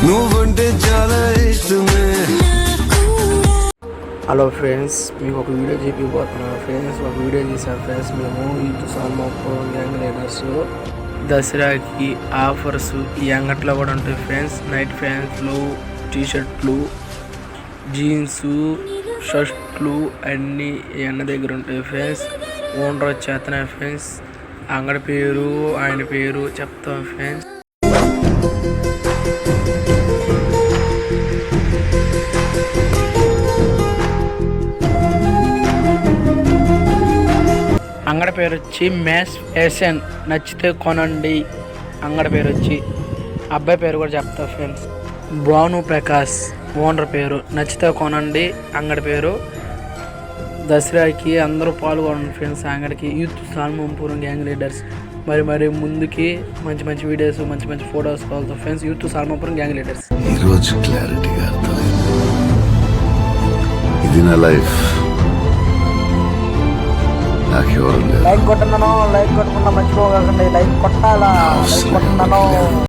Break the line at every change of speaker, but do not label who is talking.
నువ్వంటే చాలా ఇష్టమే.
హలో ఫ్రెండ్స్, మీకు ఒక వీడియో చూపిపోతున్నాను ఫ్రెండ్స్. ఒక వీడియో చేశాను ఫ్రెండ్స్. మేము యూత్ సాల్మాపురం గ్యాంగ్ లీడర్స్ దసరాకి ఆఫర్స్ ఈ అంగట్లో కూడా ఉంటాయి ఫ్రెండ్స్. నైట్ ఫ్యాన్స్లు, టీషర్ట్లు, జీన్స్, షర్ట్లు అన్నీ ఈ అన్న దగ్గర ఉంటాయి ఫ్రెండ్స్. ఓనర్ వచ్చేస్తున్నాయి ఫ్రెండ్స్. అంగడి పేరు ఆయన పేరు చెప్తాం ఫ్రెండ్స్. అంగడి పేరు వచ్చి మ్యాస్ ఫ్యాషన్, నచ్చితే కొనండి. అంగడి పేరు వచ్చి అబ్బాయి పేరు కూడా చెప్తా ఫ్రెండ్స్. భాను ప్రకాష్ ఓనర్ పేరు. నచ్చితే కొనండి అంగడి పేరు. దసరాకి అందరూ పాల్గొనండి ఫ్రెండ్స్. అంగడికి యూత్ సాల్మాపురం గ్యాంగ్ లీడర్స్. మరి ముందుకి మంచి మంచి వీడియోస్, మంచి మంచి ఫొటోస్ కావాలతో friends. Youth Salmapuram gang leaders.
ఈరోజు క్లారిటీగా అర్థమైంది, ఇది నా లైఫ్. నాకెవరు
లైక్ కొట్టను, లైక్ కొట్టకుండా మర్చిపోకండి. లైక్ కొట్టాలా, లైక్ కొట్టను.